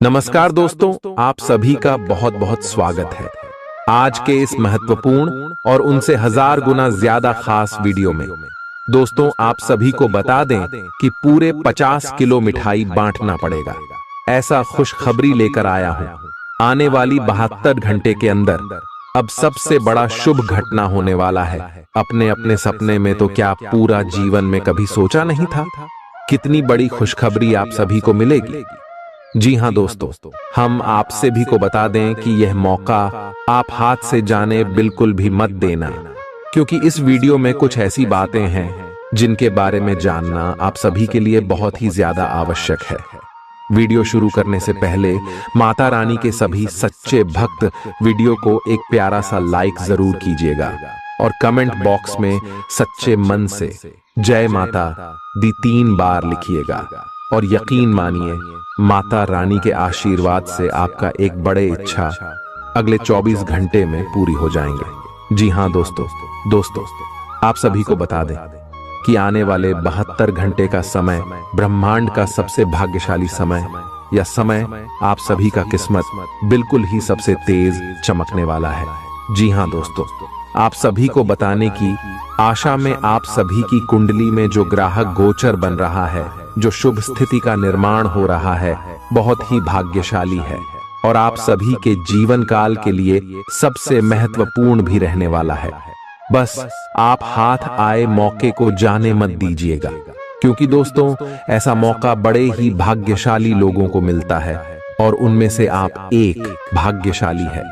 नमस्कार दोस्तों, आप सभी का बहुत बहुत स्वागत है आज के इस महत्वपूर्ण और उनसे 1000 गुना ज्यादा खास वीडियो में। दोस्तों, आप सभी को बता दें कि पूरे 50 किलो मिठाई बांटना पड़ेगा। ऐसा खुशखबरी लेकर आया हूं। आने वाली 72 घंटे के अंदर अब सबसे बड़ा शुभ घटना होने वाला है। अपने अपने सपने में तो क्या पूरा जीवन में कभी सोचा नहीं था कितनी बड़ी खुशखबरी आप सभी को मिलेगी। जी हां दोस्तों, हम आप सभी को बता दें कि यह मौका आप हाथ से जाने बिल्कुल भी मत देना, क्योंकि इस वीडियो में कुछ ऐसी बातें हैं जिनके बारे में जानना आप सभी के लिए बहुत ही ज्यादा आवश्यक है। वीडियो शुरू करने से पहले माता रानी के सभी सच्चे भक्त वीडियो को एक प्यारा सा लाइक जरूर कीजिएगा और कमेंट बॉक्स में सच्चे मन से जय माता दी 3 बार लिखिएगा। और यकीन मानिए, माता रानी के आशीर्वाद से आपका एक बड़े इच्छा अगले 24 घंटे में पूरी हो जाएंगे। जी हां दोस्तों, आप सभी को बता दें कि आने वाले 72 घंटे का समय ब्रह्मांड का सबसे भाग्यशाली समय या समय आप सभी का किस्मत बिल्कुल ही सबसे तेज चमकने वाला है। जी हां दोस्तों, आप सभी को बताने की आशा में आप सभी की कुंडली में जो ग्राहक गोचर बन रहा है, जो शुभ स्थिति का निर्माण हो रहा है, बहुत ही भाग्यशाली है और आप सभी के जीवन काल के लिए सबसे महत्वपूर्ण भी रहने वाला है। बस आप हाथ आए मौके को जाने मत दीजिएगा, क्योंकि दोस्तों ऐसा मौका बड़े ही भाग्यशाली लोगों को मिलता है और उनमें से आप एक भाग्यशाली है,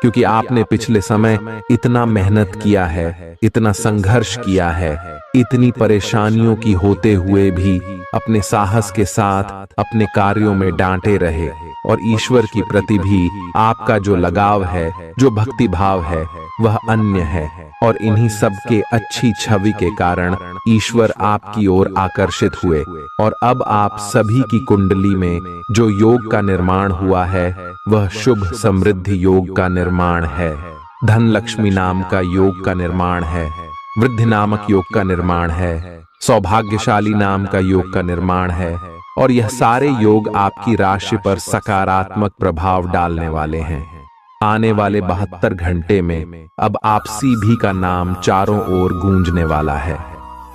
क्योंकि आपने पिछले समय इतना मेहनत किया है, इतना संघर्ष किया है, इतनी परेशानियों की होते हुए भी अपने साहस के साथ अपने कार्यों में डांटे रहे और ईश्वर की प्रति भी आपका जो लगाव है, जो भक्ति भाव है, वह अन्य है। और इन्हीं सब के अच्छी छवि के कारण ईश्वर आपकी ओर आकर्षित हुए और अब आप सभी की कुंडली में जो योग का निर्माण हुआ है, वह शुभ समृद्धि योग का निर्माण है, धन लक्ष्मी नाम का योग का निर्माण है, वृद्धि नामक योग का निर्माण है, सौभाग्यशाली नाम का योग का निर्माण है। और यह सारे योग आपकी राशि पर सकारात्मक प्रभाव डालने वाले हैं। आने वाले 72 घंटे में अब आप सभी का नाम चारों ओर गूंजने वाला है।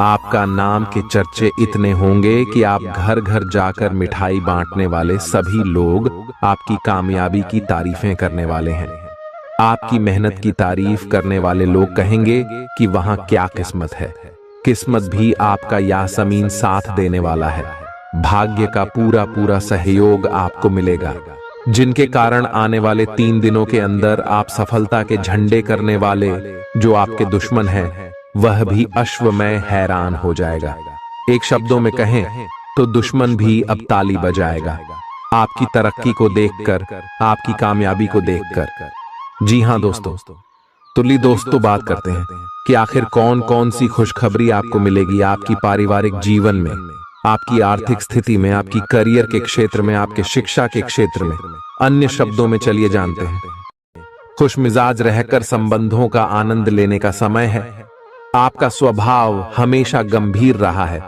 आपका नाम के चर्चे इतने होंगे कि आप घर घर जाकर मिठाई बांटने वाले सभी लोग आपकी कामयाबी की तारीफें करने वाले हैं। आपकी मेहनत की तारीफ करने वाले लोग कहेंगे कि वहां क्या किस्मत है। किस्मत भी आपका यासमीन साथ देने वाला है। भाग्य का पूरा पूरा सहयोग आपको मिलेगा, जिनके कारण आने वाले 3 दिनों के अंदर आप सफलता के झंडे करने वाले जो आपके दुश्मन हैं, वह भी अश्वमय हैरान हो जाएगा। एक शब्दों में कहें तो दुश्मन भी अब ताली बजाएगा आपकी तरक्की को देखकर, आपकी कामयाबी को देखकर। जी हां दोस्तों, दोस्तों बात करते हैं कि आखिर कौन कौन सी खुशखबरी आपको मिलेगी आपकी पारिवारिक जीवन में, आपकी आर्थिक स्थिति में, आपकी करियर के क्षेत्र में, आपके शिक्षा के क्षेत्र में। अन्य शब्दों में चलिए जानते हैं। खुश मिजाज रहकर संबंधों का आनंद लेने का समय है। आपका स्वभाव हमेशा गंभीर रहा है,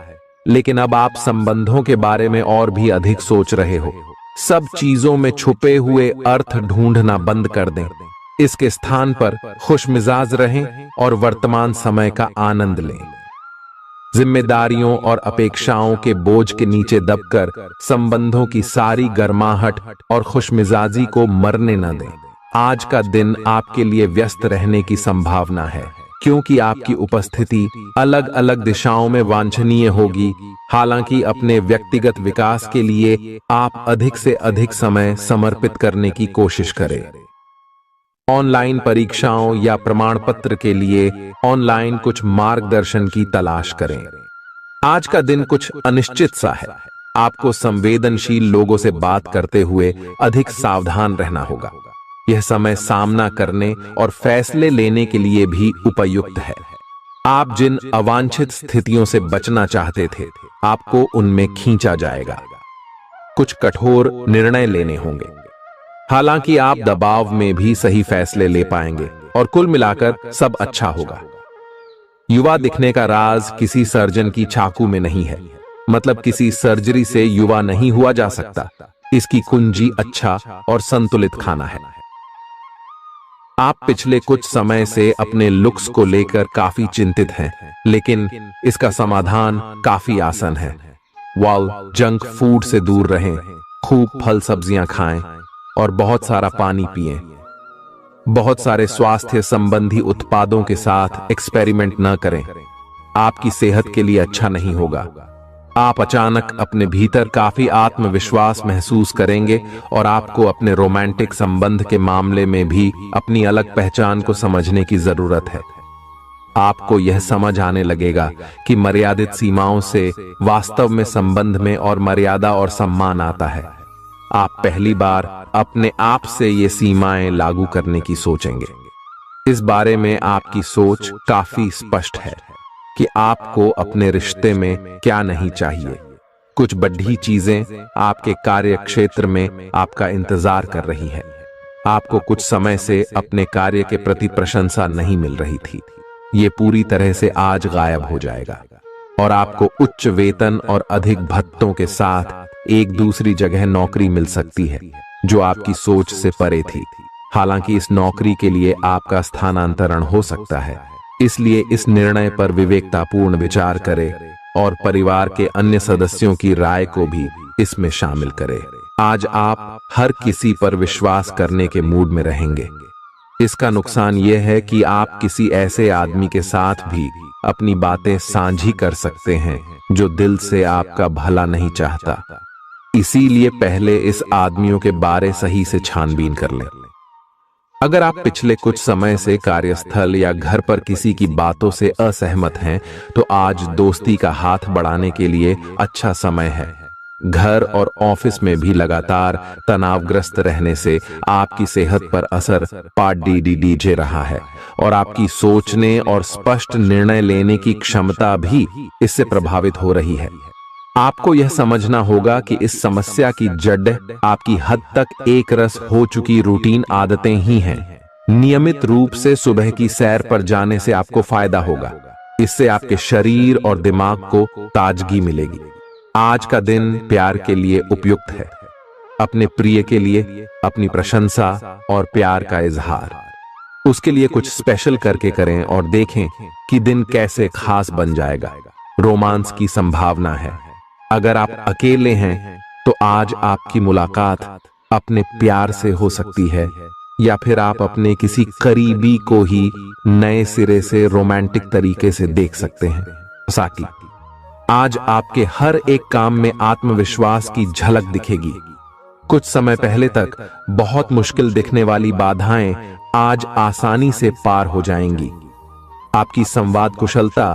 लेकिन अब आप संबंधों के बारे में और भी अधिक सोच रहे हो। सब चीजों में छुपे हुए अर्थ ढूंढना बंद कर दें। इसके स्थान पर खुश मिजाज रहें और वर्तमान समय का आनंद लें। जिम्मेदारियों और अपेक्षाओं के बोझ के नीचे दबकर संबंधों की सारी गर्माहट और खुशमिजाजी को मरने न दें। आज का दिन आपके लिए व्यस्त रहने की संभावना है, क्योंकि आपकी उपस्थिति अलग अलग दिशाओं में वांछनीय होगी। हालांकि अपने व्यक्तिगत विकास के लिए आप अधिक से अधिक समय समर्पित करने की कोशिश करें। ऑनलाइन परीक्षाओं या प्रमाण पत्र के लिए ऑनलाइन कुछ मार्गदर्शन की तलाश करें। आज का दिन कुछ अनिश्चित सा है। आपको संवेदनशील लोगों से बात करते हुए अधिक सावधान रहना होगा। यह समय सामना करने और फैसले लेने के लिए भी उपयुक्त है। आप जिन अवांछित स्थितियों से बचना चाहते थे, आपको उनमें खींचा जाएगा। कुछ कठोर निर्णय लेने होंगे। हालांकि आप दबाव में भी सही फैसले ले पाएंगे और कुल मिलाकर सब अच्छा होगा। युवा दिखने का राज किसी सर्जन की चाकू में नहीं है। मतलब किसी सर्जरी से युवा नहीं हुआ जा सकता। इसकी कुंजी अच्छा और संतुलित खाना है। आप पिछले कुछ समय से अपने लुक्स को लेकर काफी चिंतित हैं, लेकिन इसका समाधान काफी आसान है। जंक फूड से दूर रहें, खूब फल सब्जियां खाएं और बहुत सारा पानी पिएं। बहुत सारे स्वास्थ्य संबंधी उत्पादों के साथ एक्सपेरिमेंट न करें, आपकी सेहत के लिए अच्छा नहीं होगा। आप अचानक अपने भीतर काफी आत्मविश्वास महसूस करेंगे और आपको अपने रोमांटिक संबंध के मामले में भी अपनी अलग पहचान को समझने की जरूरत है। आपको यह समझ आने लगेगा कि मर्यादित सीमाओं से वास्तव में संबंध में और मर्यादा और सम्मान आता है। आप पहली बार अपने आप से ये सीमाएं लागू करने की सोचेंगे। इस बारे में आपकी सोच काफी स्पष्ट है कि आपको अपने रिश्ते में क्या नहीं चाहिए। कुछ बड़ी चीजें आपके कार्य क्षेत्र में आपका इंतजार कर रही है। आपको कुछ समय से अपने कार्य के प्रति प्रशंसा नहीं मिल रही थी, ये पूरी तरह से आज गायब हो जाएगा और आपको उच्च वेतन और अधिक भत्तों के साथ एक दूसरी जगह नौकरी मिल सकती है जो आपकी सोच से परे थी। हालांकि इस नौकरी के लिए आपका स्थानांतरण हो सकता है, इसलिए इस निर्णय पर विवेकतापूर्ण विचार करें और परिवार के अन्य सदस्यों की राय को भी इसमें शामिल करें। आज आप हर किसी पर विश्वास करने के मूड में रहेंगे। इसका नुकसान यह है कि आप किसी ऐसे आदमी के साथ भी अपनी बातें साझी कर सकते हैं जो दिल से आपका भला नहीं चाहता। इसीलिए पहले इस आदमियों के बारे सही से छानबीन कर लें। अगर आप पिछले कुछ समय से कार्यस्थल या घर पर किसी की बातों से असहमत हैं, तो आज दोस्ती का हाथ बढ़ाने के लिए अच्छा समय है। घर और ऑफिस में भी लगातार तनावग्रस्त रहने से आपकी सेहत पर असर पड़ रहा है और आपकी सोचने और स्पष्ट निर्णय लेने की क्षमता भी इससे प्रभावित हो रही है। आपको यह समझना होगा कि इस समस्या की जड़ आपकी हद तक एक रस हो चुकी रूटीन आदतें ही हैं। नियमित रूप से सुबह की सैर पर जाने से आपको फायदा होगा। इससे आपके शरीर और दिमाग को ताजगी मिलेगी। आज का दिन प्यार के लिए उपयुक्त है। अपने प्रिय के लिए अपनी प्रशंसा और प्यार का इजहार उसके लिए कुछ स्पेशल करके करें और देखें कि दिन कैसे खास बन जाएगा। रोमांस की संभावना है। अगर आप अकेले हैं तो आज आपकी मुलाकात अपने प्यार से हो सकती है, या फिर आप अपने किसी करीबी को ही नए सिरे से रोमांटिक तरीके से देख सकते हैं। साकी, आज आपके हर एक काम में आत्मविश्वास की झलक दिखेगी। कुछ समय पहले तक बहुत मुश्किल दिखने वाली बाधाएं आज आसानी से पार हो जाएंगी। आपकी संवाद कुशलता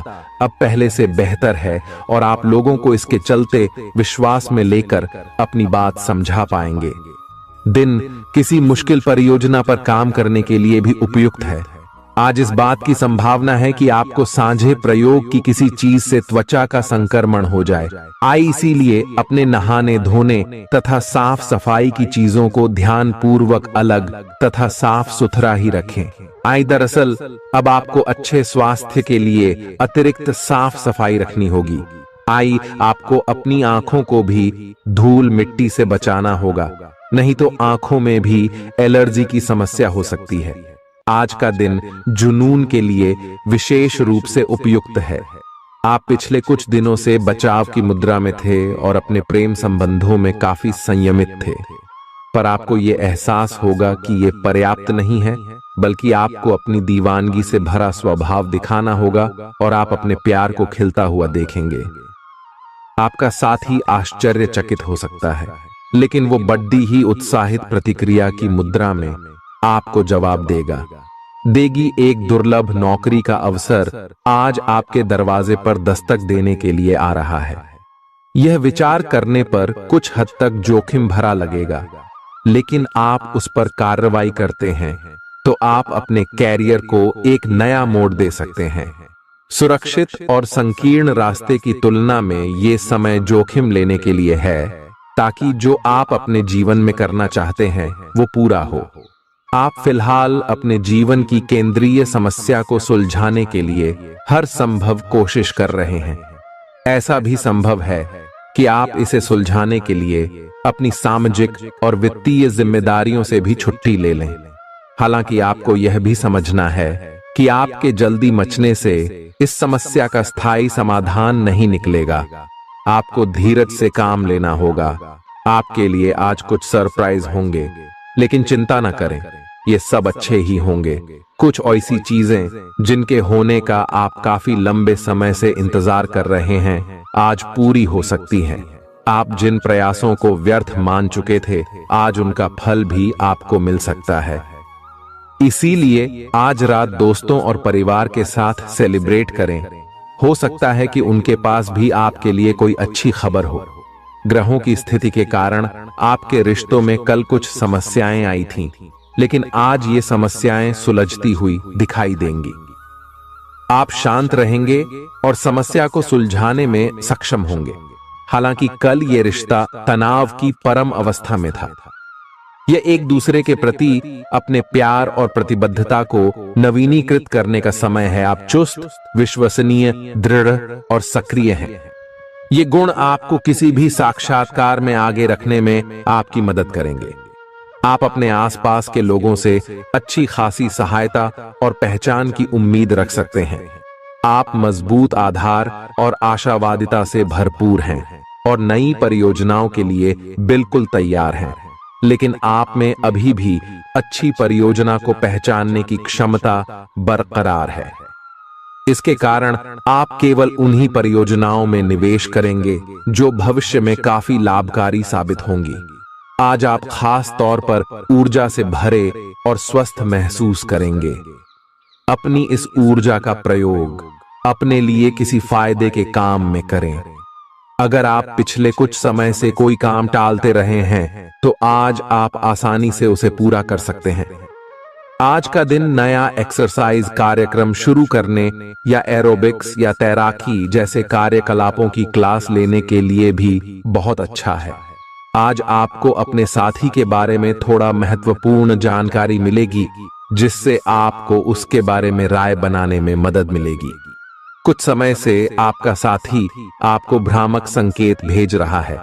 अब पहले से बेहतर है और आप लोगों को इसके चलते विश्वास में लेकर अपनी बात समझा पाएंगे। दिन किसी मुश्किल परियोजना पर काम करने के लिए भी उपयुक्त है। आज इस बात की संभावना है कि आपको साझे प्रयोग की किसी चीज से त्वचा का संक्रमण हो जाए। इसीलिए अपने नहाने धोने तथा साफ सफाई की चीजों को ध्यान पूर्वक अलग तथा साफ सुथरा ही रखें। दरअसल अब आपको अच्छे स्वास्थ्य के लिए अतिरिक्त साफ सफाई रखनी होगी। आपको अपनी आंखों को भी धूल मिट्टी से बचाना होगा, नहीं तो आंखों में भी एलर्जी की समस्या हो सकती है। आज का दिन जुनून के लिए विशेष रूप से उपयुक्त है। आप पिछले कुछ दिनों से बचाव की मुद्रा में थे और अपने प्रेम संबंधों में काफी संयमित थे, पर आपको ये एहसास होगा कि ये पर्याप्त नहीं है, बल्कि आपको अपनी दीवानगी से भरा स्वभाव दिखाना होगा और आप अपने प्यार को खिलता हुआ देखेंगे। आपका साथी आश्चर्यचकित हो सकता है, लेकिन वो बड़ी ही उत्साहित प्रतिक्रिया की मुद्रा में आपको जवाब देगी। एक दुर्लभ नौकरी का अवसर आज आपके दरवाजे पर दस्तक देने के लिए आ रहा है। यह विचार करने पर कुछ हद तक जोखिम भरा लगेगा, लेकिन आप उस पर कार्रवाई करते हैं तो आप अपने कैरियर को एक नया मोड़ दे सकते हैं। सुरक्षित और संकीर्ण रास्ते की तुलना में ये समय जोखिम लेने के लिए है, ताकि जो आप अपने जीवन में करना चाहते हैं वो पूरा हो। आप फिलहाल अपने जीवन की केंद्रीय समस्या को सुलझाने के लिए हर संभव कोशिश कर रहे हैं। ऐसा भी संभव है कि आप इसे सुलझाने के लिए अपनी सामाजिक और वित्तीय जिम्मेदारियों से भी छुट्टी ले लें। हालांकि आपको यह भी समझना है कि आपके जल्दी मचने से इस समस्या का स्थायी समाधान नहीं निकलेगा। आपको धीरज से काम लेना होगा। आपके लिए आज कुछ सरप्राइज होंगे, लेकिन चिंता न करें, ये सब अच्छे ही होंगे। कुछ ऐसी चीजें जिनके होने का आप काफी लंबे समय से इंतजार कर रहे हैं, आज पूरी हो सकती हैं। आप जिन प्रयासों को व्यर्थ मान चुके थे, आज उनका फल भी आपको मिल सकता है। इसीलिए आज रात दोस्तों और परिवार के साथ सेलिब्रेट करें। हो सकता है कि उनके पास भी आपके लिए कोई अच्छी खबर हो। ग्रहों की स्थिति के कारण आपके रिश्तों में कल कुछ समस्याएं आई थीं, लेकिन आज ये समस्याएं सुलझती हुई दिखाई देंगी। आप शांत रहेंगे और समस्या को सुलझाने में सक्षम होंगे। हालांकि कल ये रिश्ता तनाव की परम अवस्था में था। यह एक दूसरे के प्रति अपने प्यार और प्रतिबद्धता को नवीनीकृत करने का समय है। आप चुस्त, विश्वसनीय, दृढ़ और सक्रिय हैं। ये गुण आपको किसी भी साक्षात्कार में आगे रखने में आपकी मदद करेंगे। आप अपने आसपास के लोगों से अच्छी खासी सहायता और पहचान की उम्मीद रख सकते हैं। आप मजबूत आधार और आशावादिता से भरपूर हैं और नई परियोजनाओं के लिए बिल्कुल तैयार हैं। लेकिन आप में अभी भी अच्छी परियोजना को पहचानने की क्षमता बरकरार है। इसके कारण आप केवल उन्हीं परियोजनाओं में निवेश करेंगे जो भविष्य में काफी लाभकारी साबित होंगी। आज आप खास तौर पर ऊर्जा से भरे और स्वस्थ महसूस करेंगे। अपनी इस ऊर्जा का प्रयोग अपने लिए किसी फायदे के काम में करें। अगर आप पिछले कुछ समय से कोई काम टालते रहे हैं, तो आज आप आसानी से उसे पूरा कर सकते हैं। आज का दिन नया एक्सरसाइज कार्यक्रम शुरू करने या एरोबिक्स या तैराकी जैसे कार्यकलापों की क्लास लेने के लिए भी बहुत अच्छा है। आज आपको अपने साथी के बारे में थोड़ा महत्वपूर्ण जानकारी मिलेगी, जिससे आपको उसके बारे में राय बनाने में मदद मिलेगी। कुछ समय से आपका साथी आपको भ्रामक संकेत भेज रहा है।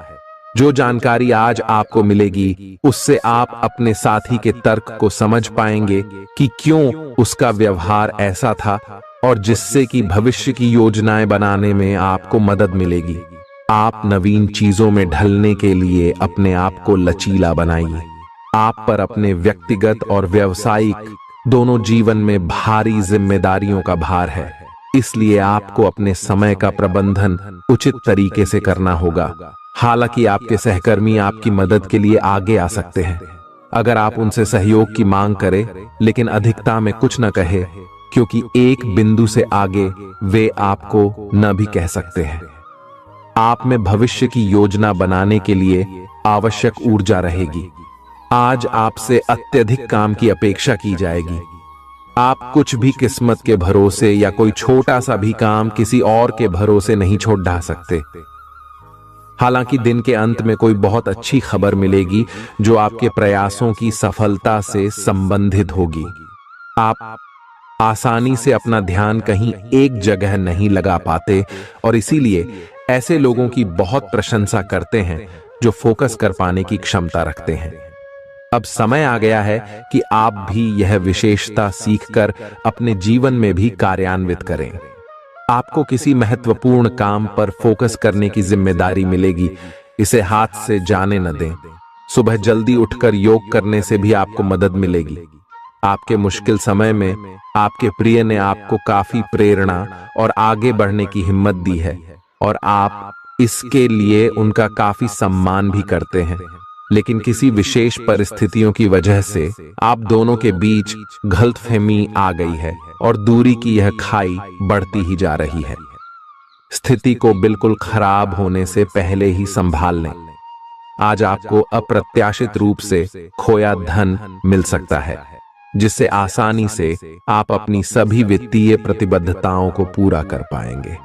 जो जानकारी आज आपको मिलेगी, उससे आप अपने साथी के तर्क को समझ पाएंगे कि क्यों उसका व्यवहार ऐसा था, और जिससे कि भविष्य की योजनाएं बनाने में आपको मदद मिलेगी। आप नवीन चीजों में ढलने के लिए अपने आप को लचीला बनाइए। आप पर अपने व्यक्तिगत और व्यावसायिक दोनों जीवन में भारी जिम्मेदारियों का भार है। इसलिए आपको अपने समय का प्रबंधन उचित तरीके से करना होगा। हालांकि आपके सहकर्मी आपकी मदद के लिए आगे आ सकते हैं अगर आप उनसे सहयोग की मांग करें, लेकिन अधिकता में कुछ न कहे, क्योंकि एक बिंदु से आगे वे आपको न भी कह सकते हैं। आप में भविष्य की योजना बनाने के लिए आवश्यक ऊर्जा रहेगी। आज आपसे अत्यधिक काम की अपेक्षा की जाएगी। आप कुछ भी किस्मत के भरोसे या कोई छोटा सा भी काम किसी और के भरोसे नहीं छोड़ ढा सकते। हालांकि दिन के अंत में कोई बहुत अच्छी खबर मिलेगी जो आपके प्रयासों की सफलता से संबंधित होगी। आप आसानी से अपना ध्यान कहीं एक जगह नहीं लगा पाते और इसीलिए ऐसे लोगों की बहुत प्रशंसा करते हैं जो फोकस कर पाने की क्षमता रखते हैं। अब समय आ गया है कि आप भी यह विशेषता सीखकर अपने जीवन में भी कार्यान्वित करें। आपको किसी महत्वपूर्ण काम पर फोकस करने की जिम्मेदारी मिलेगी। इसे हाथ से जाने न दें। सुबह जल्दी उठकर योग करने से भी आपको मदद मिलेगी। आपके मुश्किल समय में आपके प्रिय ने आपको काफी प्रेरणा और आगे बढ़ने की हिम्मत दी है और आप इसके लिए उनका काफी सम्मान भी करते हैं। लेकिन किसी विशेष परिस्थितियों की वजह से आप दोनों के बीच गलतफहमी आ गई है और दूरी की यह खाई बढ़ती ही जा रही है। स्थिति को बिल्कुल खराब होने से पहले ही संभाल लें। आज आपको अप्रत्याशित रूप से खोया धन मिल सकता है, जिससे आसानी से आप अपनी सभी वित्तीय प्रतिबद्धताओं को पूरा कर पाएंगे।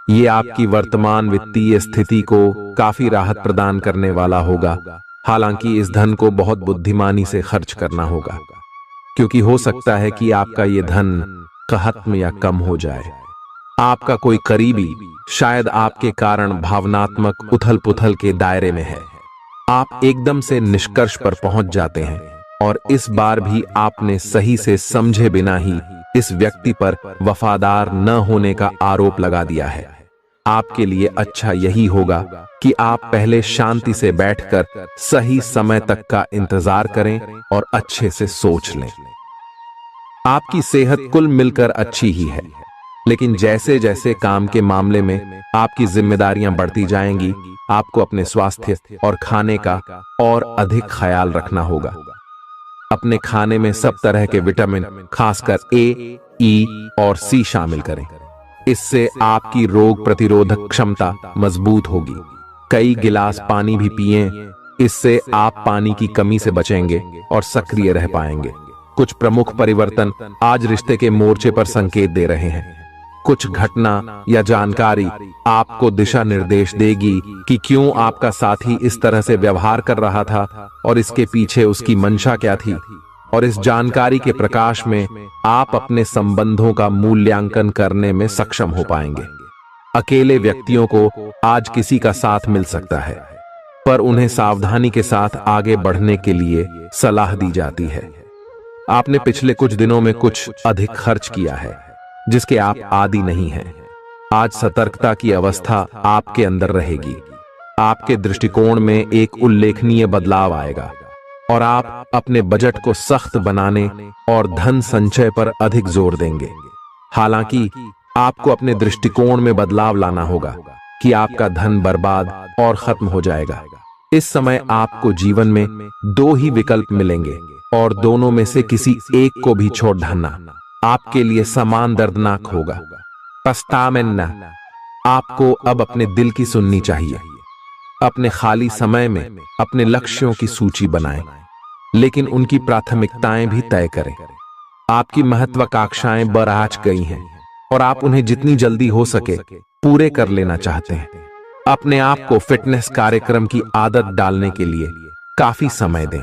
ये आपकी वर्तमान वित्तीय स्थिति को काफी राहत प्रदान करने वाला होगा। हालांकि इस धन को बहुत बुद्धिमानी से खर्च करना होगा, क्योंकि हो सकता है कि आपका ये धन खत्म या कम हो जाए। आपका कोई करीबी शायद आपके कारण भावनात्मक उथल पुथल के दायरे में है। आप एकदम से निष्कर्ष पर पहुंच जाते हैं और इस बार भी आपने सही से समझे बिना ही इस व्यक्ति पर वफादार न होने का आरोप लगा दिया है। आपके लिए अच्छा यही होगा कि आप पहले शांति से बैठकर सही समय तक का इंतजार करें और अच्छे से सोच लें। आपकी सेहत कुल मिलकर अच्छी ही है, लेकिन जैसे जैसे काम के मामले में आपकी जिम्मेदारियां बढ़ती जाएंगी, आपको अपने स्वास्थ्य और खाने का और अधिक ख्याल रखना होगा। अपने खाने में सब तरह के विटामिन, खासकर ए, ई और सी शामिल करें। इससे आपकी रोग प्रतिरोधक क्षमता मजबूत होगी। कई गिलास पानी भी पिएं, इससे आप पानी की कमी से बचेंगे और सक्रिय रह पाएंगे। कुछ प्रमुख परिवर्तन आज रिश्ते के मोर्चे पर संकेत दे रहे हैं। कुछ घटना या जानकारी आपको दिशा निर्देश देगी कि क्यों आपका साथी इस तरह से व्यवहार कर रहा था और इसके पीछे उसकी मंशा क्या थी। और इस जानकारी के प्रकाश में आप अपने संबंधों का मूल्यांकन करने में सक्षम हो पाएंगे। अकेले व्यक्तियों को आज किसी का साथ मिल सकता है, पर उन्हें सावधानी के साथ आगे बढ़ने के लिए सलाह दी जाती है। आपने पिछले कुछ दिनों में कुछ अधिक खर्च किया है जिसके आप आदी नहीं हैं। आज सतर्कता की अवस्था आपके अंदर रहेगी। आपके दृष्टिकोण में एक उल्लेखनीय बदलाव आएगा और आप अपने बजट को सख्त बनाने और धन संचय पर अधिक जोर देंगे। हालांकि आपको अपने दृष्टिकोण में बदलाव लाना होगा कि आपका धन बर्बाद और खत्म हो जाएगा। इस समय आपको जीवन में दो ही विकल्प मिलेंगे और दोनों में से किसी एक को भी छोड़ डालना आपके लिए समान दर्दनाक होगा। पछतामेन्ना, आपको अब अपने दिल की सुननी चाहिए। अपने खाली समय में अपने लक्ष्यों की सूची बनाएं, लेकिन उनकी प्राथमिकताएं भी तय करें। आपकी महत्वाकांक्षाएं बराज गई हैं और आप उन्हें जितनी जल्दी हो सके पूरे कर लेना चाहते हैं। अपने आप को फिटनेस कार्यक्रम की आदत डालने के लिए काफी समय दें।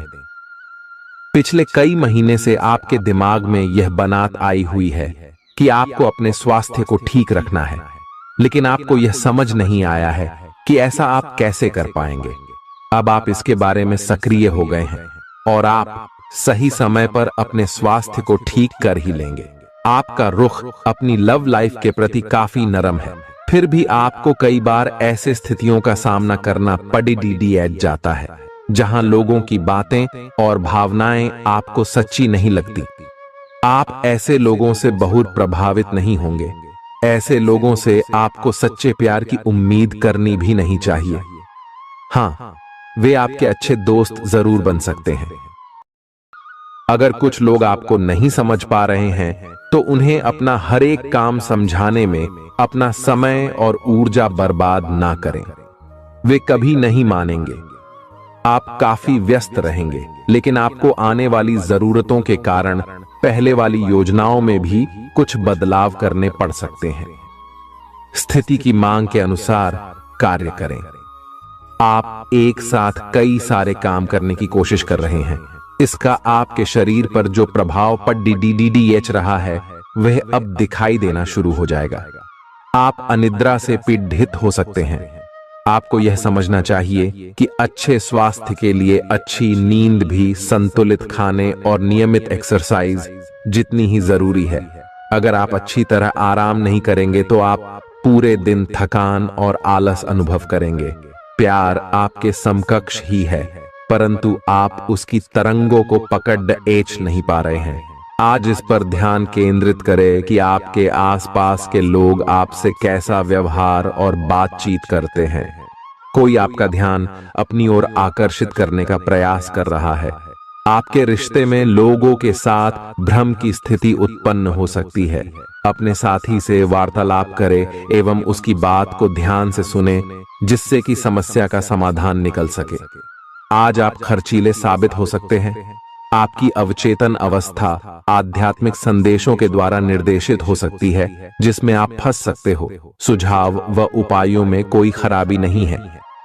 पिछले कई महीने से आपके दिमाग में यह बात आई हुई है कि आपको अपने स्वास्थ्य को ठीक रखना है, लेकिन आपको यह समझ नहीं आया है कि ऐसा आप कैसे कर पाएंगे। अब आप इसके बारे में सक्रिय हो गए हैं और आप सही समय पर अपने स्वास्थ्य को ठीक कर ही लेंगे। आपका रुख अपनी लव लाइफ के प्रति काफी नरम है, फिर भी आपको कई बार ऐसे स्थितियों का सामना करना पड़ जाता है जहां लोगों की बातें और भावनाएं आपको सच्ची नहीं लगती। आप ऐसे लोगों से बहुत प्रभावित नहीं होंगे। ऐसे लोगों से आपको सच्चे प्यार की उम्मीद करनी भी नहीं चाहिए। हाँ, वे आपके अच्छे दोस्त जरूर बन सकते हैं। अगर कुछ लोग आपको नहीं समझ पा रहे हैं तो उन्हें अपना हर एक काम समझाने में अपना समय और ऊर्जा बर्बाद ना करें। वे कभी नहीं मानेंगे। आप काफी व्यस्त रहेंगे, लेकिन आपको आने वाली जरूरतों के कारण पहले वाली योजनाओं में भी कुछ बदलाव करने पड़ सकते हैं। स्थिति की मांग के अनुसार कार्य करें। आप एक साथ कई सारे काम करने की कोशिश कर रहे हैं। इसका आपके शरीर पर जो प्रभाव पड़ रहा है वह अब दिखाई देना शुरू हो जाएगा। आप अनिद्रा से पीड़ित हो सकते हैं। आपको यह समझना चाहिए कि अच्छे स्वास्थ्य के लिए अच्छी नींद भी संतुलित खाने और नियमित एक्सरसाइज जितनी ही जरूरी है। अगर आप अच्छी तरह आराम नहीं करेंगे तो आप पूरे दिन थकान और आलस अनुभव करेंगे। प्यार आपके समकक्ष ही है, परंतु आप उसकी तरंगों को पकड़ नहीं पा रहे हैं। आज इस पर ध्यान केंद्रित करें कि आपके आसपास के लोग आपसे कैसा व्यवहार और बातचीत करते हैं। कोई आपका ध्यान अपनी ओर आकर्षित करने का प्रयास कर रहा है। आपके रिश्ते में लोगों के साथ भ्रम की स्थिति उत्पन्न हो सकती है। अपने साथी से वार्तालाप करें एवं उसकी बात को ध्यान से सुने, जिससे कि समस्या का समाधान निकल सके। आज आप खर्चीले साबित हो सकते हैं। आपकी अवचेतन अवस्था आध्यात्मिक संदेशों के द्वारा निर्देशित हो सकती है, जिसमें आप फंस सकते हो। सुझाव व उपायों में कोई खराबी नहीं है,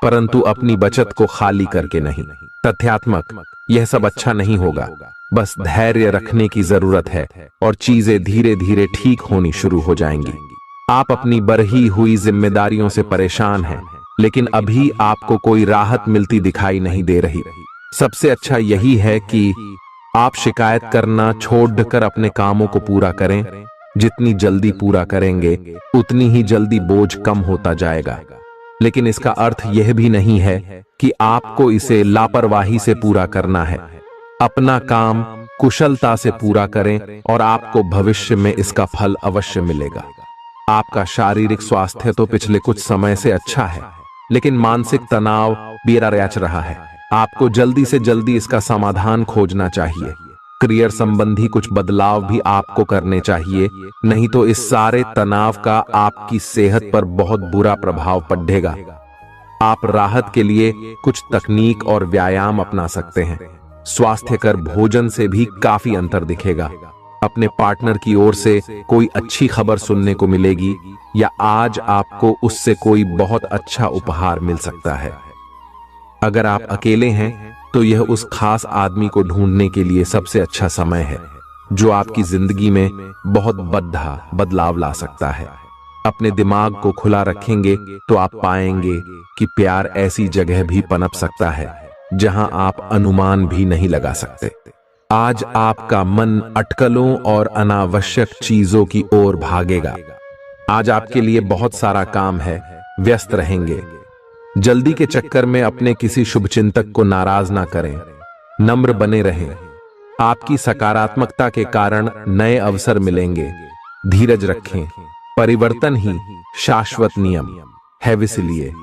परंतु अपनी बचत को खाली करके नहीं। तथ्यात्मक, यह सब अच्छा नहीं होगा। बस धैर्य रखने की जरूरत है और चीजें धीरे धीरे ठीक होनी शुरू हो जाएंगी। आप अपनी बढ़ी हुई जिम्मेदारियों से परेशान हैं, लेकिन अभी आपको कोई राहत मिलती दिखाई नहीं दे रही। सबसे अच्छा यही है कि आप शिकायत करना छोड़कर अपने कामों को पूरा करें। जितनी जल्दी पूरा करेंगे उतनी ही जल्दी बोझ कम होता जाएगा। लेकिन इसका अर्थ यह भी नहीं है कि आपको इसे लापरवाही से पूरा करना है। अपना काम कुशलता से पूरा करें और आपको भविष्य में इसका फल अवश्य मिलेगा। आपका शारीरिक स्वास्थ्य तो पिछले कुछ समय से अच्छा है, लेकिन मानसिक तनाव बेरा रच रहा है। आपको जल्दी से जल्दी इसका समाधान खोजना चाहिए। करियर संबंधी कुछ बदलाव भी आपको करने चाहिए, नहीं तो इस सारे तनाव का आपकी सेहत पर बहुत बुरा प्रभाव पड़ेगा। आप राहत के लिए कुछ तकनीक और व्यायाम अपना सकते हैं। स्वास्थ्यकर भोजन से भी काफी अंतर दिखेगा। अपने पार्टनर की ओर से कोई अच्छी खबर सुनने को मिलेगी या आज आपको उससे कोई बहुत अच्छा उपहार मिल सकता है। अगर आप अकेले हैं तो यह उस खास आदमी को ढूंढने के लिए सबसे अच्छा समय है जो आपकी जिंदगी में बहुत बड़ा बदलाव ला सकता है। अपने दिमाग को खुला रखेंगे तो आप पाएंगे कि प्यार ऐसी जगह भी पनप सकता है जहां आप अनुमान भी नहीं लगा सकते। आज आपका मन अटकलों और अनावश्यक चीजों की ओर भागेगा। आज आपके लिए बहुत सारा काम है, व्यस्त रहेंगे। जल्दी के चक्कर में अपने किसी शुभचिंतक को नाराज ना करें, नम्र बने रहें। आपकी सकारात्मकता के कारण नए अवसर मिलेंगे। धीरज रखें, परिवर्तन ही शाश्वत नियम है, इसलिए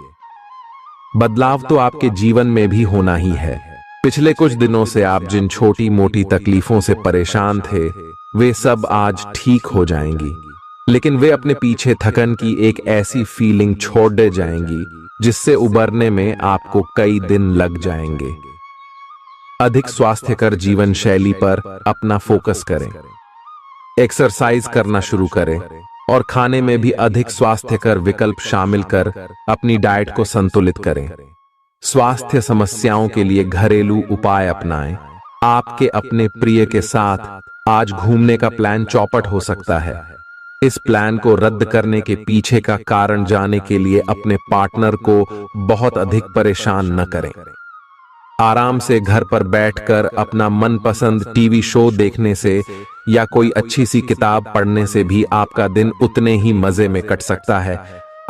बदलाव तो आपके जीवन में भी होना ही है। पिछले कुछ दिनों से आप जिन छोटी मोटी तकलीफों से परेशान थे वे सब आज ठीक हो जाएंगी, लेकिन वे अपने पीछे थकन की एक ऐसी फीलिंग छोड़ दे जाएंगी जिससे उबरने में आपको कई दिन लग जाएंगे। अधिक स्वास्थ्यकर जीवन शैली पर अपना फोकस करें, एक्सरसाइज करना शुरू करें और खाने में भी अधिक स्वास्थ्यकर विकल्प शामिल कर अपनी डाइट को संतुलित करें। स्वास्थ्य समस्याओं के लिए घरेलू उपाय अपनाएं। आपके अपने प्रिय के साथ आज घूमने का प्लान चौपट हो सकता है। इस प्लान को रद्द करने के पीछे का कारण जानने के लिए अपने पार्टनर को बहुत अधिक परेशान न करें। आराम से घर पर बैठकर अपना मनपसंद टीवी शो देखने से या कोई अच्छी सी किताब पढ़ने से भी आपका दिन उतने ही मजे में कट सकता है।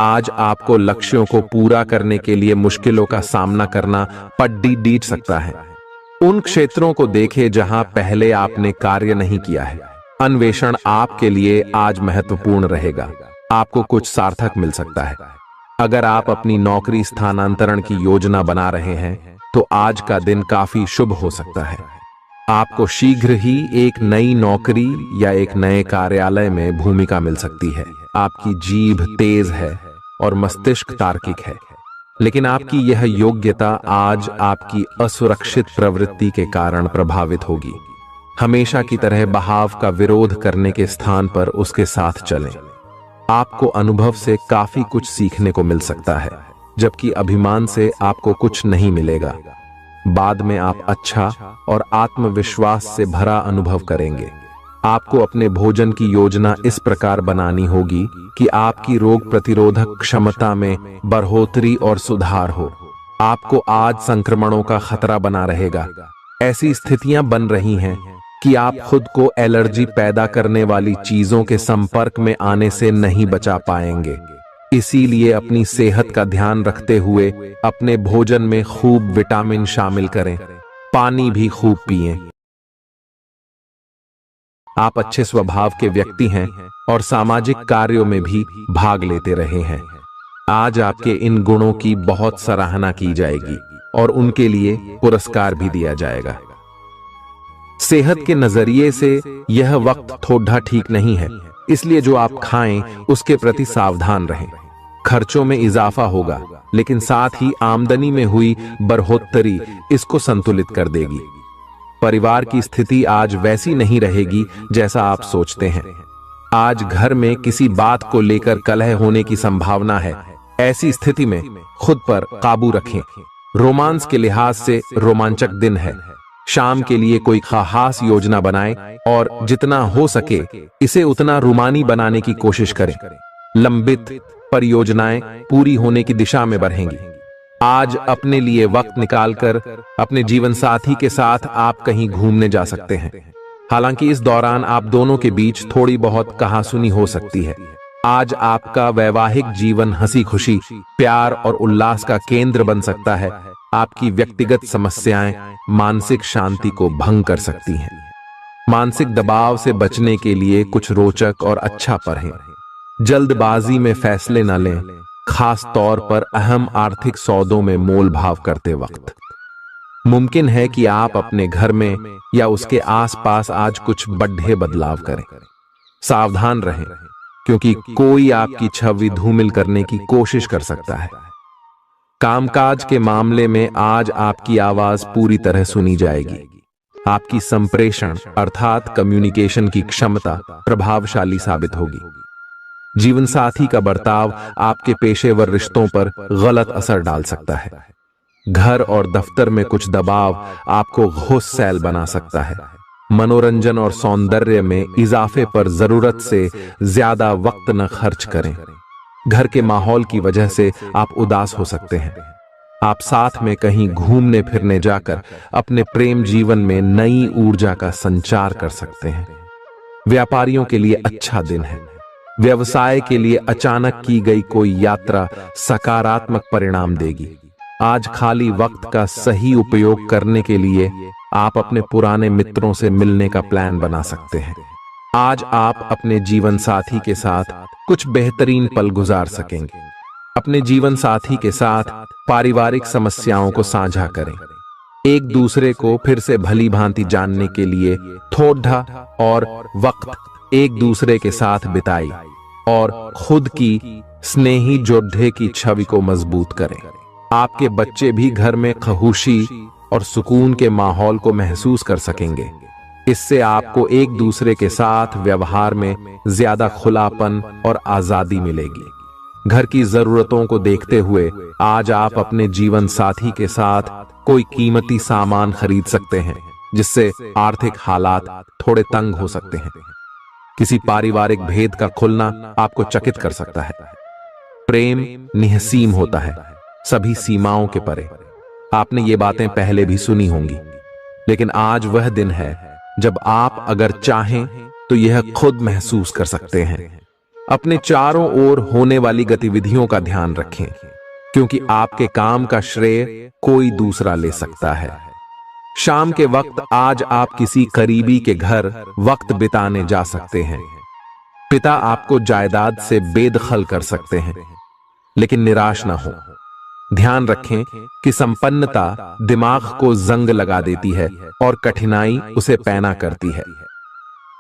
आज आपको लक्ष्यों को पूरा करने के लिए मुश्किलों का सामना करना पड़ सकता है। उन क्षेत्रों को देखें जहां पहले आपने कार्य नहीं किया है। अन्वेषण आपके लिए आज महत्वपूर्ण रहेगा। आपको कुछ सार्थक मिल सकता है। अगर आप अपनी नौकरी स्थानांतरण की योजना बना रहे हैं तो आज का दिन काफी शुभ हो सकता है। आपको शीघ्र ही एक नई नौकरी या एक नए कार्यालय में भूमिका मिल सकती है। आपकी जीभ तेज है और मस्तिष्क तार्किक है, लेकिन आपकी यह योग्यता आज आपकी असुरक्षित प्रवृत्ति के कारण प्रभावित होगी। हमेशा की तरह बहाव का विरोध करने के स्थान पर उसके साथ चलें। आपको अनुभव से काफी कुछ सीखने को मिल सकता है, जबकि अभिमान से आपको कुछ नहीं मिलेगा। बाद में आप अच्छा और आत्मविश्वास से भरा अनुभव करेंगे। आपको अपने भोजन की योजना इस प्रकार बनानी होगी कि आपकी रोग प्रतिरोधक क्षमता में बढ़ोतरी और सुधार हो। आपको आज संक्रमणों का खतरा बना रहेगा। ऐसी स्थितियां बन रही हैं कि आप खुद को एलर्जी पैदा करने वाली चीजों के संपर्क में आने से नहीं बचा पाएंगे। इसीलिए अपनी सेहत का ध्यान रखते हुए अपने भोजन में खूब विटामिन शामिल करें। पानी भी खूब पिएं। आप अच्छे स्वभाव के व्यक्ति हैं और सामाजिक कार्यों में भी भाग लेते रहे हैं। आज आपके इन गुणों की बहुत सराहना की जाएगी और उनके लिए पुरस्कार भी दिया जाएगा। सेहत के नजरिए से यह वक्त थोड़ा ठीक नहीं है, इसलिए जो आप खाएं उसके प्रति सावधान रहें। खर्चों में इजाफा होगा, लेकिन साथ ही आमदनी में हुई बढ़ोतरी इसको संतुलित कर देगी। परिवार की स्थिति आज वैसी नहीं रहेगी जैसा आप सोचते हैं। आज घर में किसी बात को लेकर कलह होने की संभावना है। ऐसी स्थिति में खुद पर काबू रखें। रोमांस के लिहाज से रोमांचक दिन है। शाम के लिए कोई खास योजना बनाएं और जितना हो सके इसे उतना रूमानी बनाने की कोशिश करें। लंबित परियोजनाएं पूरी होने की दिशा में बढ़ेंगी। आज अपने लिए वक्त निकालकर अपने जीवन साथी के साथ आप कहीं घूमने जा सकते हैं। हालांकि इस दौरान आप दोनों के बीच थोड़ी बहुत कहासुनी हो सकती है। आज आपका वैवाहिक जीवन हंसी खुशी, प्यार और उल्लास का केंद्र बन सकता है। आपकी व्यक्तिगत समस्याएं मानसिक शांति को भंग कर सकती हैं। मानसिक दबाव से बचने के लिए कुछ रोचक और अच्छा पढ़ें। जल्दबाजी में फैसले न लें, खास तौर पर अहम आर्थिक सौदों में मोल भाव करते वक्त। मुमकिन है कि आप अपने घर में या उसके आसपास आज कुछ बड़े बदलाव करें। सावधान रहें, क्योंकि कोई आपकी छवि धूमिल करने की कोशिश कर सकता है। कामकाज के मामले में आज आपकी आवाज पूरी तरह सुनी जाएगी। आपकी संप्रेषण अर्थात कम्युनिकेशन की क्षमता प्रभावशाली साबित होगी। जीवन साथी का बर्ताव आपके पेशेवर रिश्तों पर गलत असर डाल सकता है। घर और दफ्तर में कुछ दबाव आपको गुस्सैल बना सकता है। मनोरंजन और सौंदर्य में इजाफे पर जरूरत से ज्यादा वक्त न खर्च करें। घर के माहौल की वजह से आप उदास हो सकते हैं। आप साथ में कहीं घूमने फिरने जाकर अपने प्रेम जीवन में नई ऊर्जा का संचार कर सकते हैं। व्यापारियों के लिए अच्छा दिन है। व्यवसाय के लिए अचानक की गई कोई यात्रा सकारात्मक परिणाम देगी। आज खाली वक्त का सही उपयोग करने के लिए आप अपने पुराने मित्रों से मिलने का प्लान बना सकते हैं। आज आप अपने जीवन साथी के साथ कुछ बेहतरीन पल गुजार सकेंगे। अपने जीवन साथी के साथ पारिवारिक समस्याओं को साझा करें। एक दूसरे को फिर से भली भांति जानने के लिए थोड़ा और वक्त एक दूसरे के साथ बिताई और खुद की स्नेही जोड़े की छवि को मजबूत करें। आपके बच्चे भी घर में खहुशी और सुकून के माहौल को महसूस कर सकेंगे। इससे आपको एक दूसरे के साथ व्यवहार में ज्यादा खुलापन और आजादी मिलेगी। घर की जरूरतों को देखते हुए आज आप अपने जीवन साथी के साथ कोई कीमती सामान खरीद सकते हैं, जिससे आर्थिक हालात थोड़े तंग हो सकते हैं। किसी पारिवारिक भेद का खुलना आपको चकित कर सकता है। प्रेम निहसीम होता है, सभी सीमाओं के परे। आपने ये बातें पहले भी सुनी होंगी, लेकिन आज वह दिन है जब आप अगर चाहें तो यह खुद महसूस कर सकते हैं। अपने चारों ओर होने वाली गतिविधियों का ध्यान रखें, क्योंकि आपके काम का श्रेय कोई दूसरा ले सकता है। शाम के वक्त आज आप किसी करीबी के घर वक्त बिताने जा सकते हैं। पिता आपको जायदाद से बेदखल कर सकते हैं, लेकिन निराश ना हो। ध्यान रखें कि संपन्नता दिमाग को जंग लगा देती है और कठिनाई उसे पैना करती है।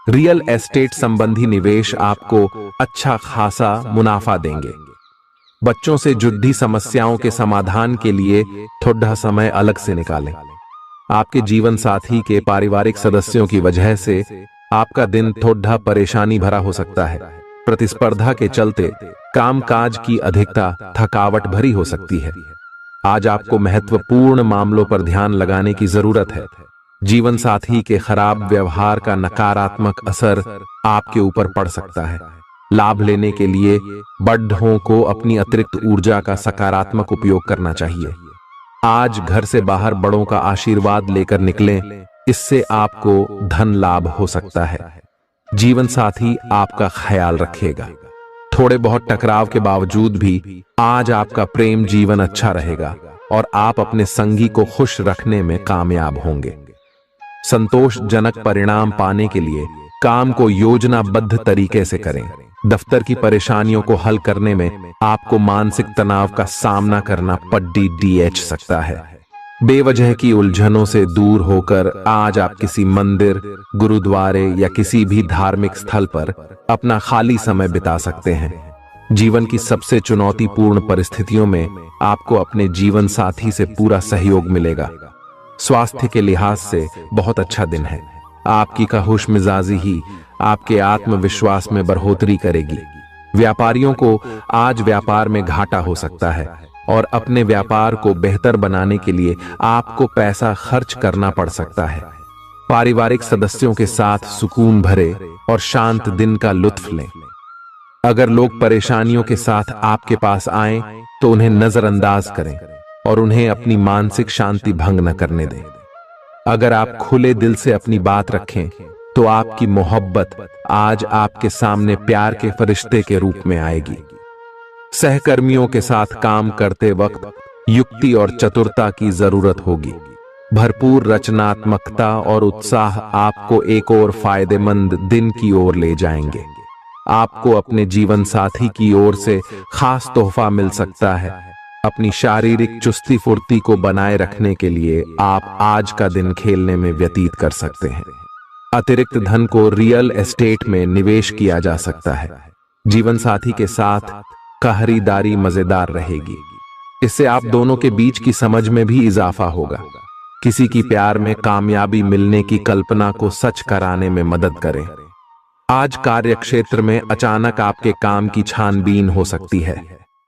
रियल एस्टेट संबंधी निवेश आपको अच्छा खासा मुनाफा देंगे। बच्चों से जुड़ी समस्याओं के समाधान के लिए थोड़ा समय अलग से निकालें। आपके जीवन साथी के पारिवारिक सदस्यों की वजह से आपका दिन थोड़ा परेशानी भरा हो सकता है। प्रतिस्पर्धा के चलते कामकाज की अधिकता थकावट भरी हो सकती है। आज आपको महत्वपूर्ण मामलों पर ध्यान लगाने की जरूरत है। जीवन साथी के खराब व्यवहार का नकारात्मक असर आपके ऊपर पड़ सकता है। लाभ लेने के लिए बड़ों को अपनी अतिरिक्त ऊर्जा का सकारात्मक उपयोग करना चाहिए। आज घर से बाहर बड़ों का आशीर्वाद लेकर निकलें, इससे आपको धन लाभ हो सकता है। जीवन साथी आपका ख्याल रखेगा। थोड़े बहुत टकराव के बावजूद भी आज आपका प्रेम जीवन अच्छा रहेगा और आप अपने संगी को खुश रखने में कामयाब होंगे। संतोषजनक परिणाम पाने के लिए काम को योजनाबद्ध तरीके से करें। दफ्तर की परेशानियों को हल करने में आपको मानसिक तनाव का सामना करना पड़ सकता है। बेवजह की उलझनों से दूर होकर आज आप किसी मंदिर, गुरुद्वारे या किसी भी धार्मिक स्थल पर अपना खाली समय बिता सकते हैं। जीवन की सबसे चुनौतीपूर्ण परिस्थितियों में आपको अपने जीवन साथी से पूरा सहयोग मिलेगा। स्वास्थ्य के लिहाज से बहुत अच्छा दिन है। आपकी खुश मिजाजी ही आपके आत्मविश्वास में बढ़ोतरी करेगी। व्यापारियों को आज व्यापार में घाटा हो सकता है और अपने व्यापार को बेहतर बनाने के लिए आपको पैसा खर्च करना पड़ सकता है। पारिवारिक सदस्यों के साथ सुकून भरे और शांत दिन का लुत्फ लें। अगर लोग परेशानियों के साथ आपके पास आएं, तो उन्हें नजरअंदाज करें और उन्हें अपनी मानसिक शांति भंग न करने दें। अगर आप खुले दिल से अपनी बात रखें, तो आपकी मोहब्बत आज आपके सामने प्यार के फरिश्ते के रूप में आएगी। सहकर्मियों के साथ काम करते वक्त युक्ति और चतुरता की जरूरत होगी। भरपूर रचनात्मकता और उत्साह आपको एक और फायदेमंद दिन की ओर ले जाएंगे। आपको अपने जीवन साथी की ओर से खास तोहफा मिल सकता है। अपनी शारीरिक चुस्ती फुर्ती को बनाए रखने के लिए आप आज का दिन खेलने में व्यतीत कर सकते हैं। अतिरिक्त धन को रियल एस्टेट में निवेश किया जा सकता है। जीवन साथी के साथ खरीदारी मजेदार रहेगी। इससे आप दोनों के बीच की समझ में भी इजाफा होगा। किसी की प्यार में कामयाबी मिलने की कल्पना को सच कराने में मदद करें। आज कार्य क्षेत्र में अचानक आपके काम की छानबीन हो सकती है।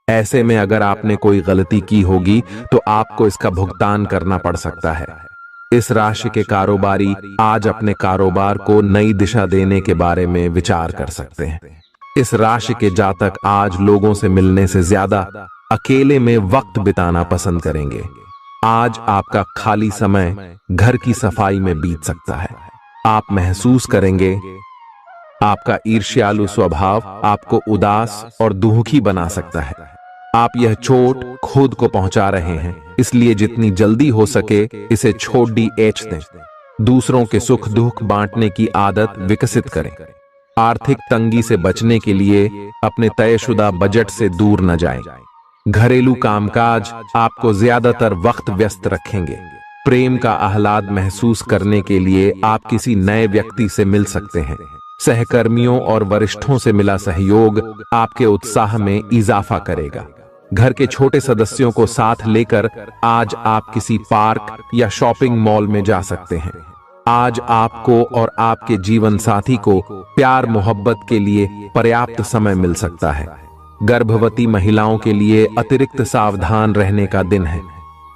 ऐसे में अगर आपने कोई गलती की होगी तो आपको इसका भुगतान करना पड़ सकता है। इस राशि के कारोबारी आज अपने कारोबार को नई दिशा देने के बारे में विचार कर सकते हैं। इस राशि के जातक आज लोगों से मिलने से ज्यादा अकेले में वक्त बिताना पसंद करेंगे। आज आपका खाली समय घर की सफाई में बीत सकता है। आप महसूस करेंगे आपका ईर्ष्यालु स्वभाव आपको उदास और दुखी बना सकता है। आप यह चोट खुद को पहुंचा रहे हैं, इसलिए जितनी जल्दी हो सके इसे छोड़ दें। दूसरों के सुख दुख बांटने की आदत विकसित करें। आर्थिक तंगी से बचने के लिए अपने तयशुदा बजट से दूर न जाएं। घरेलू कामकाज आपको ज्यादातर वक्त व्यस्त रखेंगे। प्रेम का आह्लाद महसूस करने के लिए आप किसी नए व्यक्ति से मिल सकते हैं। सहकर्मियों और वरिष्ठों से मिला सहयोग आपके उत्साह में इजाफा करेगा। घर के छोटे सदस्यों को साथ लेकर आज आप किसी पार्क या शॉपिंग मॉल में जा सकते हैं। आज आपको और आपके जीवन साथी को प्यार मोहब्बत के लिए पर्याप्त समय मिल सकता है। गर्भवती महिलाओं के लिए अतिरिक्त सावधान रहने का दिन है।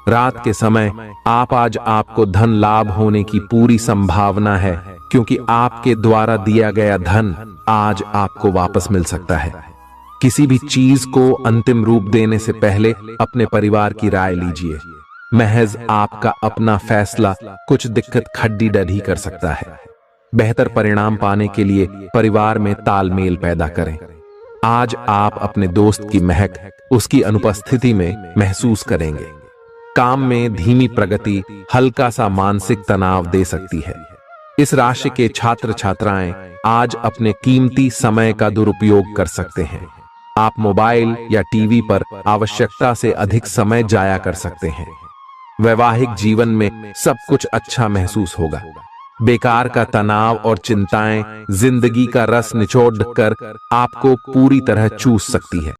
रात के समय आज आपको धन लाभ होने की पूरी संभावना है, क्योंकि आपके द्वारा दिया गया धन आज आपको वापस मिल सकता है। किसी भी चीज को अंतिम रूप देने से पहले अपने परिवार की राय लीजिए। महज आपका अपना फैसला कुछ दिक्कत खड्डी डढ़ी कर सकता है। बेहतर परिणाम पाने के लिए परिवार में तालमेल पैदा करें। आज आप अपने दोस्त की महक उसकी अनुपस्थिति में महसूस करेंगे। काम में धीमी प्रगति हल्का सा मानसिक तनाव दे सकती है। इस राशि के छात्र छात्राएं आज अपने कीमती समय का दुरुपयोग कर सकते हैं। आप मोबाइल या टीवी पर आवश्यकता से अधिक समय जाया कर सकते हैं। वैवाहिक जीवन में सब कुछ अच्छा महसूस होगा। बेकार का तनाव और चिंताएं जिंदगी का रस निचोड़ कर आपको पूरी तरह चूस सकती है।